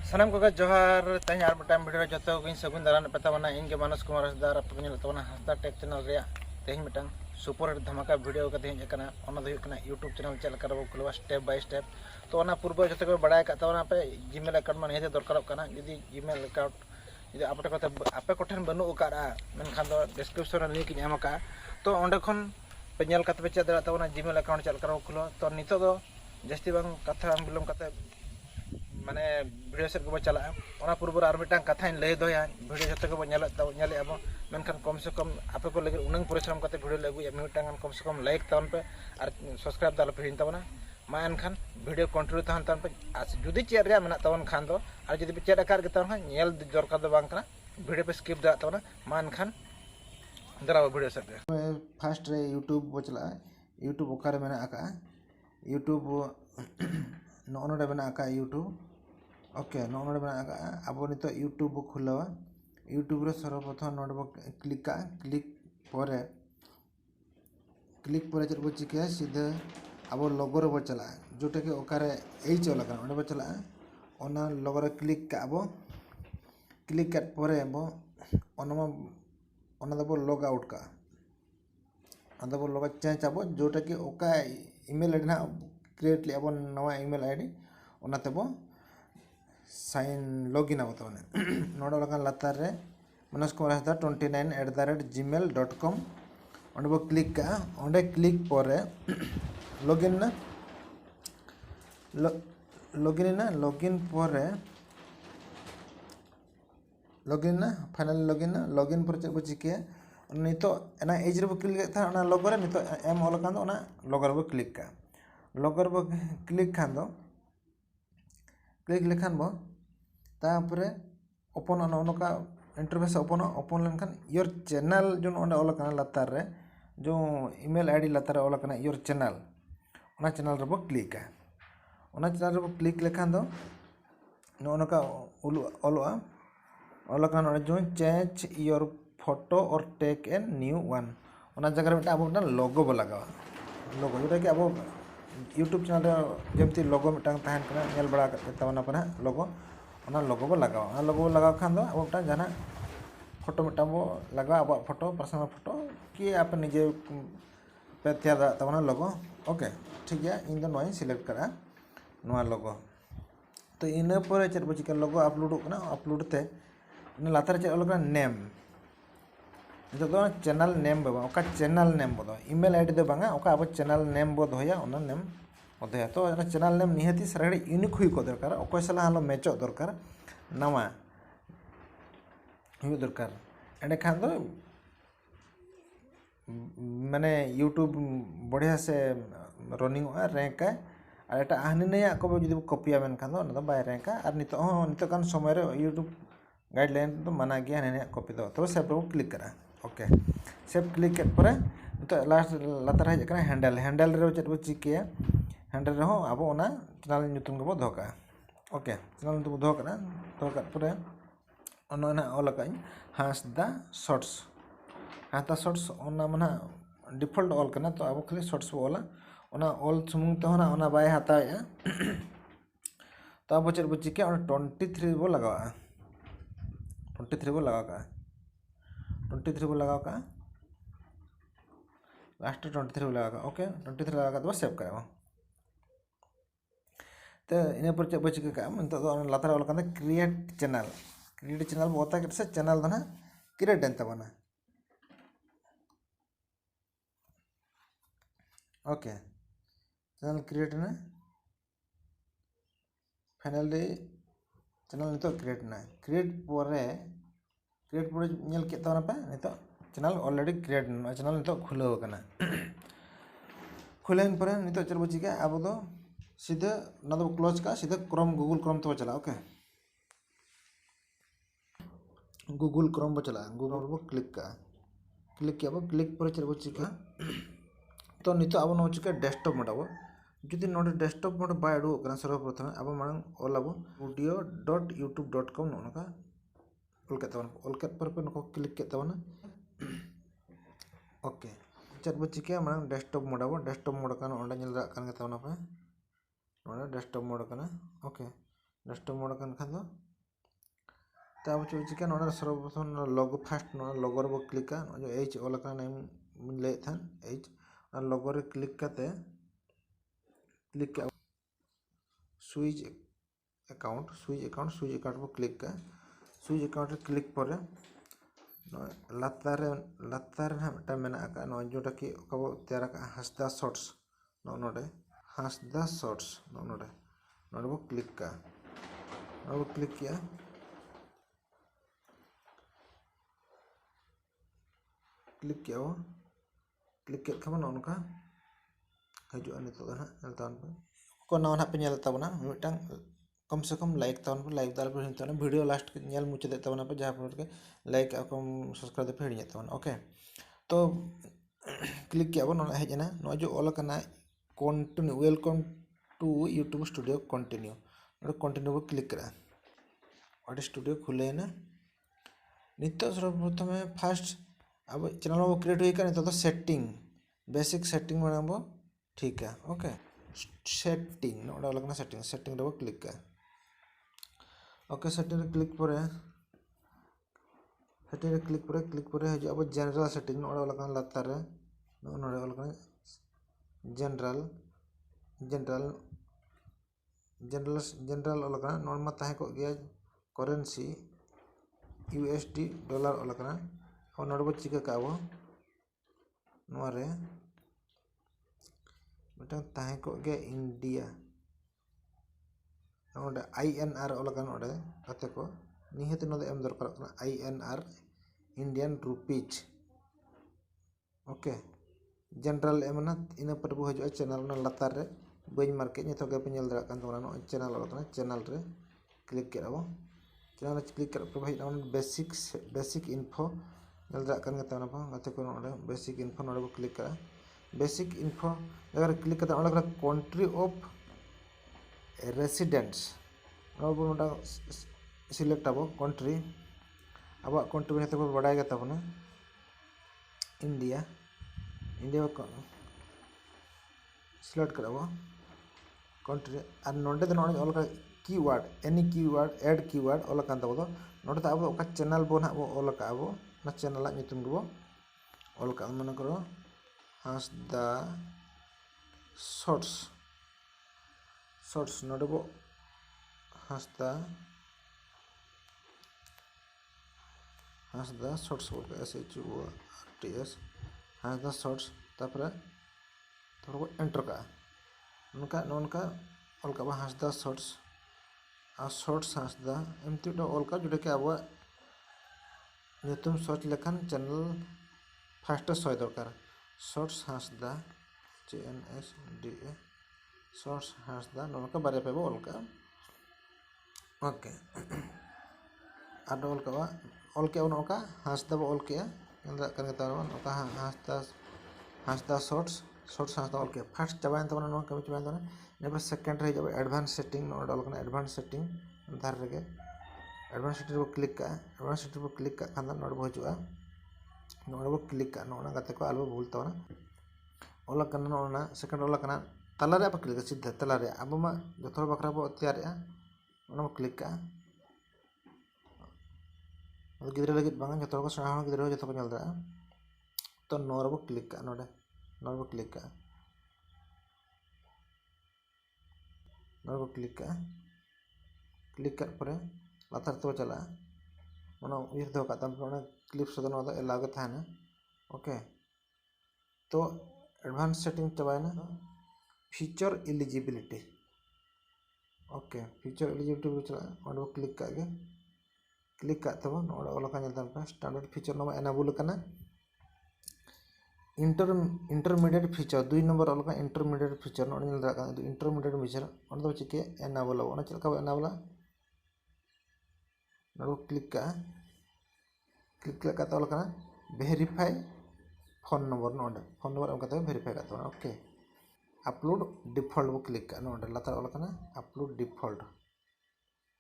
सानाम को जोहार तेज और मिट्टन भिडियो जो सगुन दारान पेताबना इन मानस कुमार हंसदा पेना हंसदा टेक चैनल तेज मिट्टन सुपर धमाका भिडियो हेजना यूट्यूब चैनल चलकर खुलवा स्टेप बाय स्टेप तो पूर्व जो बड़ा पे जीमेल अकाउंट में निहते दरकार जुदी जीमेल अकाउंट जुदी आपे कोठेन बनू मेनखान डिस्क्रिप्शन लिंक एम तो अंडे खन पे नेल पे चेक दाड़ा जीमेल अकाउंट चलकर खुलवा तो नित जास्ती बांग कथा बिलम माने भिडियो सेट को चला पूर्व और मिट्टान कथा लय दोया भिडियो जो को नेलेबो मेनखान कम से कम आपे को लगे उनंग परिश्रम करते भिडियो ले अगुया मिट्टान कम से कम लाइक तवन पे और सब्सक्राइब दाल पे हिन तबना मा एनखान भिडियो कंटिन्यू तहन पे जुदी चेक रे मेना तवन खान दो और जुदी पे चेक आकार के तवन नेल दरकार दो बांग कना भिडियो पे स्किप दा तबना मा एनखान दराव भिडियो सेट रे फर्स्ट रे यूट्यूब बो चला यूट्यूब ओकारे मेना आका यूट्यूब नोनोडे मेना आका यूट्यूब ओके नोड़े बना अब नित यूट्यूब बो खुलवा यूट्यूब रे सर्वप्रथम नोड़े बो क्लिक पर चेक बो चिके सीधे अब लोगो रे बो चला जोटा कि ओकारे ए चला ओंडे बो चला ओना लोगो रे क्लिक काबो क्लिक कट परे बो ओना दबो लॉग आउट का अंदर बो लॉग चेंज आबो जोटा कि ओका ईमेल आईडी ना क्रिएट ले अब नवा ईमेल आईडी ओना तबो साइन लॉगिन अब नोड़ा लातार रे मनोज कुमार हंसदा 29@gmail.com अंडे बो क्लिक का अंडे क्लिक पर लॉगिन ना लॉगिन पर लॉगिन ना फाइनल लॉगिन पर चेक बो चिके नितो एना एज रे बो क्लिक था ओना लोगो रे नितो एम ऑल कान दो ओना लोगो रे बो क्लिक का लोगो रे बो क्लिक खान दो क्लिक लेखान बो तापरे ओपन नौका इंटरफेस ओपन लेखान योर चैनल जो ओंडे ऑल लातार रे जो ईमेल आईडी लातार ऑल योर चैनल ओना चैनल रे बो क्लिक ओना चैनल रे बो क्लिक लेखान दो नौका ऑल जो चेंज योर फोटो और टेक एन न्यू वन ओना जगह रे अब लोगो बो लगावा लोगो जोटा कि अब यूट्यूब चैनल जमती लोगो मिटांग तहन कना नेल बड़ा तबना पर लोगो ओना लोगो बो लगाव खान दो अब मिटांग जाना फोटो मिटांग बो लगाव अब फोटो पर्सनल फोटो कि आप निजे पे तैयार दा तबना लोगो ओके ठीक है इन दो नोई सिलेक्ट करा नोआ लोगो तो इन पर चेक बो चिका लोगो अपलोड कना अपलोड ते इन लातार चेक ओलका नेम जो दो चैनल नेम बो ओका चैनल नेम बो ईमेल आईडी दो बांगा ओका अब चैनल नेम बो दोया ओना नेम बदया तो चैनल नेम निहाती सारे यूनिक हुई को दरकार ओको सला हलो मैचो दरकार नवा हुई दरकार एंडे खान दो माने यूट्यूब बढ़िया से रनिंग रैंक और एटा हानि नया को जुदी कॉपिया मेन खान दो बाय रैंक और नितो कान समय रे यूट्यूब गाइडलाइन तो मना गया नया कॉपी दो तो सेव रो क्लिक करा ओके सेव क्लिक के पर तो लास्ट लातार हज कना हैंडल रे चेक बो चिकिया हैंडल रे हो अब ओना चैनल ᱧᱩᱛᱩᱢ को दो का ओके चैनल ᱧᱩᱛᱩᱢ दो कना तो का पर ओना ऑल का हंसदा शॉर्ट्स ओना मना डिफॉल्ट ऑल कना तो अब खाली शॉर्ट्स बो ओना ऑल सुमुंग तो ओना बाय हताया तो अब चेक बो चिकिया 23 बो लगावा 23 बो लगा का 23 बो लगा का लास्ट 23 बो लगा का ओके 23 लगा का तो सेव करा तो इन पर चेक बो चिका का तो लातार वाला का क्रिएट चैनल बोता के से चैनल दना क्रिएट एंत बना ओके चैनल क्रिएट ना फाइनली चैनल नितो क्रिएट ना क्रिएट पर नेल के तबना पे नितो चैनल ऑलरेडी क्रिएट चैनल नितो खुलो कना खुलेन पर नितो चल बची के अब दो सीधे ना दो क्लोज का सीधे गूगल क्रोम तो चला ओके गूगल क्रोम बो चला गूगल बो क्लिक किया क्लिक पर चल बची के तो नितो अब नो चिका डेस्कटॉप मोड अब जुदी नोडे डेस्कटॉप मोड बाय अडु कना सर्वप्रथम अब मांग ऑल अब audio.youtube.com नोका ऑल के पर नको क्लिक के तबना ओके चेक बो चिका मांग डेस्कटॉप मोड कान ओंडा नेल दा कान के तबना पे desktop mode okay desktop mode कन खान दो तब चो चिका नोडा सर्वप्रथम लोगो फास्ट नोडा लोगो रे बो क्लिक का जो एच ऑल का नेम ले थान एच लोगो रे क्लिक करते क्लिक का स्विच अकाउंट बो क्लिक का स्विच अकाउंट रे क्लिक पर लातार ना मटा मेना का नो जोटा कि ओकाबो तैयार का हंसदा शॉर्ट्स नोडे हंसदा शॉर्ट्स नोडे बो क्लिक का नोडे बो क्लिक किया वो क्लिक के खबर नौका हजुआ नितो ना तान पे को नवा ना पे नेल ताबना मिटांग कम से कम लाइक ताबन पे लाइक दाल पे हिंतोना वीडियो लास्ट नेल मुचे दे ताबना पे जहां पर के लाइक कम सब्सक्राइब पे हिड़िया ताबन ओके तो क्लिक किया नोना हेजना नो जो ऑल कना continue welcome to YouTube studio continue continue को क्लिक करा और स्टूडियो खुले ना नित्य सर्वप्रथम फास्ट अब चैनल वो क्रिएट हुई कर तो सेटिंग बेसिक सेटिंग बनाबो ठीक है ओके सेटिंग नोडा लगना सेटिंग रे क्लिक का ओके सेटिंग रे क्लिक परे हजू अब जनरल सेटिंग नोडा लगना लातार रे नोडा लगना जनरल लगना नॉर्मल ताहे को गया करेंसी USD डॉलर लगना और नोडबो चिका काबो नोरे मिटन ताहे को गे इंडिया नोडे INR लगन ओडे कते को निहत नोदे एम दरकार कना INR Indian rupees okay general एमना इन पर बो हजो चैनल ना लातार रे बइन मार्के नितो गे पे नेल दरा कान तोना नो चैनल लगना चैनल रे क्लिक करबो चैनल क्लिक कर पे भाई बेसिक इन्फो नेल दरा कान गता ना गते को नोडे बेसिक इन्फो नोडे बो क्लिक करा बेसिक इन्फो अगर क्लिक करता ओला कंट्री ऑफ रेसिडेंट्स नोडा सिलेक्ट आबो कंट्री अब कंट्री हेते को बडाय गता बना इंडिया को सिलेक्ट करबो कंट्री और नोडे दे नोडे ओला keyword any keyword add keyword ओला कान तबो नोडे अब ओका चैनल बो ना ओला का आबो ना चैनल नितुम दबो ओला का मन करो हंसदा शॉर्ट्स नोडबो हंसदा शॉर्ट्स बोल SHORTS हंसदा शॉर्ट्स तापरे एंटर का उनका अलका हंसदा शॉर्ट्स हंसदा एमती अलका जोटा कि अब नितुम सर्च लेखान चैनल फास्ट सय दरकार shorts Hansda CNSDA shorts Hansda नोका बारे पे अलका ओके आड अलका नोका हंसदा अलका हंसदा शॉर्ट्स हंसदा अलका फास्ट चाबान तबना नो कमी चाबान तबना नेबे सेकंड रे जब एडवांस सेटिंग नो अलका एडवांस सेटिंग धार रे एडवांस सेटिंग को क्लिक का खाना नोड भजुआ नोड बो क्लिक का नोना गते को आलो भूल तबना ओला कना नोना सेकंड ओला कना तला रे आप क्लिक सीधा तला रे अब मा जथर बखरा बो तैयार ओना क्लिक का गिद्रे लगे बांगा जथर को सहा गिद्रे जथर को नेल दा तो नोर बो क्लिक का नोडे नोर बो क्लिक कर परे लातार तो चला ओना उयर दो का तम ओना क्लिप्स दो नो एलाव के थाना ओके तो एडवांस सेटिंग चबायना feature eligibility okay feature eligibility चला ओना क्लिक का तब ओना ओला का नेल पे स्टैंडर्ड फीचर नो एनेबल करना इंटरमीडिएट फीचर 2 नंबर अलका इंटरमीडिएट फीचर नो नेल दा इंटरमीडिएट फीचर ओना दो चिके एनेबल ओना चलका एनेबल नो क्लिक का तो अलका वेरीफाई फोन नंबर नोडे फोन नंबर एम कते वेरीफाई का तो ओके अपलोड डिफॉल्ट बो क्लिक का नोडे लातार अलका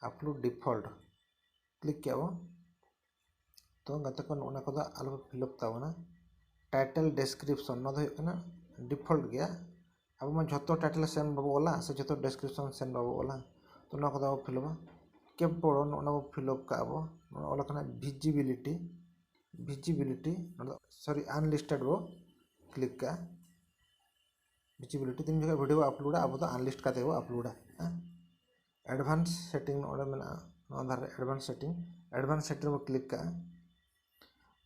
अपलोड डिफॉल्ट क्लिक किया वो तो गते को ओना को आलो फिलअप तावना टाइटल डिस्क्रिप्शन नो होना डिफॉल्ट गया अब मैं जतो टाइटल सेन बाबू ओला से जतो डिस्क्रिप्शन सेन बाबू ओला तो ना को फिलअप कैप बॉर्डर ना फिलअप का अब ऑल करना विजिबिलिटी सॉरी अनलिस्टेड वो क्लिक का विजिबिलिटी तीन जगह वीडियो अपलोड अब तो अनलिस्ट का वो अपलोड एडवांस सेटिंग नोड़े में एडवांस सेटिंग वो क्लिक का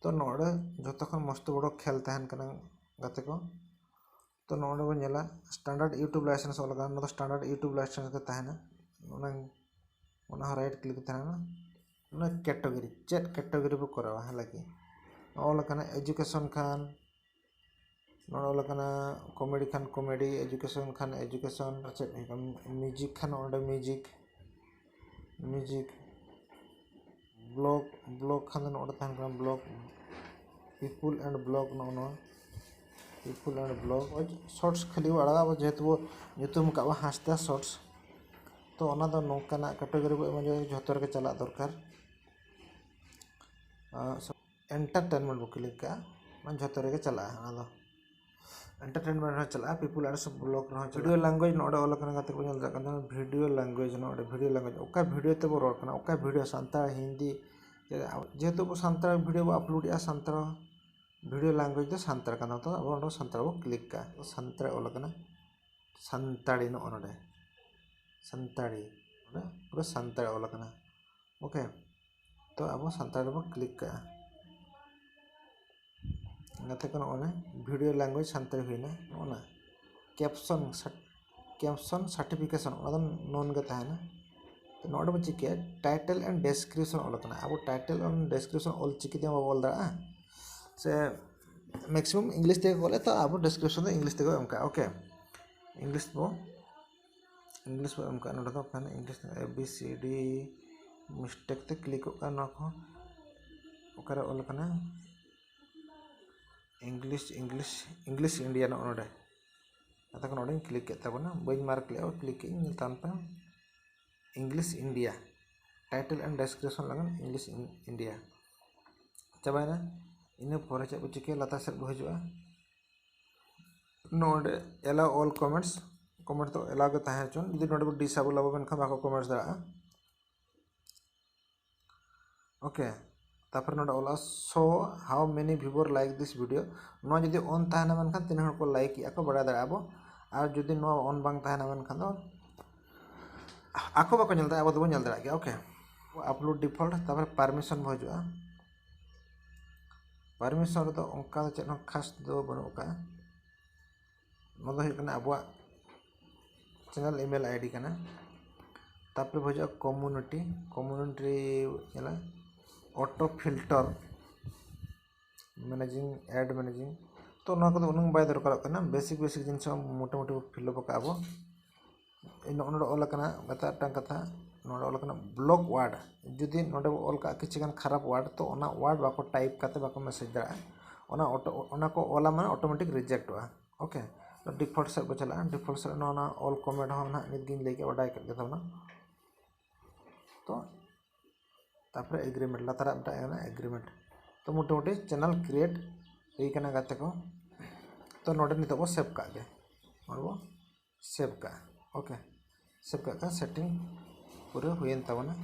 तो नोड़े जो खन मस्त बड़ो खेल तहन कना गाते को तो नोड़े बो नेला स्टैंडर्ड यूट्यूब लाइसेंस लगा ना तो स्टैंडर्ड यूट्यूब लाइसेंस का तहना राइट क्लिक तहना ना कैटेगरी चेक कैटेगरी बो करावा हालांकि ऑल कना एजुकेशन खान नोड़े कना कॉमेडी खान कॉमेडी एजुकेशन खान एजुकेशन चेक म्यूजिक खान ओंडे म्यूजिक ब्लॉग खान नोड़े तहन कना ब्लॉग पीपल एंड ब्लॉग नो पीपल एंड ब्लॉग शॉर्ट्स खाली आड़ा जेहेतु वो ᱧᱩᱛᱩᱢ का हासदा शॉर्ट्स तो ओना दो नोंकाना कैटेगरी बो एम जो रे चला दरकार एंटरटेनमेंट बो क्लिक का जो रे चला दो एंटरटेनमेंट चला people and blog video language नोड़े ऑल करना गाते को नेल जाकन वीडियो लैंग्वेज नोड़े वीडियो लैंग्वेज ओका वीडियो ते बो रोड करना ओका वीडियो सांताल हिंदी जेहेतु वो सांताल वीडियो बो अपलोड या सांताल वीडियो लैंग्वेज दो सांताल करना तो अब ओंडो सांताल बो क्लिक का तो सांताल ऑल करना सांताली नोड़े सांताली पूरा सांताल ऑल करना ओके तो अब सांताल बो क्लिक का गाते को ओने वीडियो लैंग्वेज सांताल हुईना ओना कैप्शन सर्टिफिकेशन ओना नॉन के तहना तो नोड़े बो चिके टाइटल एंड डिस्क्रिप्शन ऑल करना अब टाइटल एंड डिस्क्रिप्शन ऑल चिके दे ऑल दा से मैक्सिमम इंग्लिश ते बोले तो अब डिस्क्रिप्शन तो इंग्लिश ते एमका ओके इंग्लिश बो एमका नोड़े तो खान इंग्लिश ABCD मिस्टेक ते क्लिक का ना को ओकरे ऑल करना इंग्लिश इंडिया नोड़े आता को नोड़े क्लिक के तबना बई मार्क ले क्लिक इन तान पे English India title and description लगन इंग्लिश इंडिया चाबाना इन पर चे चिके लता से हजूआ नोड़े एला ऑल कमेंट्स कमेंट तो एला के तहे चुन जदि नोड़े को डिसेबल अब मेनखा बाको कमेंट्स दा ओके तापर नोड़े ऑल show how many viewer like this video नो जदि ऑन तहना मेनखा तीन हर को लाइक या को बड़ा दाबो और जदि नो ऑन बांग तहना मेनखा दो आको बाको नेल दा अब दो नेल दा गया ओके अपलोड डिफॉल्ट तापर परमिशन हजूआ परमिशन तो उनका चेक खास दो बनू का अब चैनल ईमेल आईडी करना तापर भजा कम्युनिटी ऑटो फिल्टर मैनेजिंग एड मैनेजिंग तो ना को उन बाय दरकार करना बेसिक जिनस मोटामुटी फिलअप का अब नोड़े ऑल करना बताटांग कथा नोड़े ऑल करना ब्लॉक वार्ड जुदी नोड़े ऑल का किसी खराब वार्ड तो ओना वार्ड बाको टाइप करते बाको मैसेज दाड़ा ओना ऑटो ओना को ओला माने ऑटोमेटिक रिजेक्ट हुआ ओके तो डिफॉल्ट सेट को चला डिफॉल्ट सेट ना ऑल कमेंट हो ना निदगिन लेके ओडाय करके था ना तो तापर एग्रीमेंट लातारा ना एग्रीमेंट तो मोटामुटी चैनल क्रिएट हुई करना गाते को तो नोड़े नितो बो सेव का गे वो सेव का ओके सेव का सेटिंग पूरा हुई तबना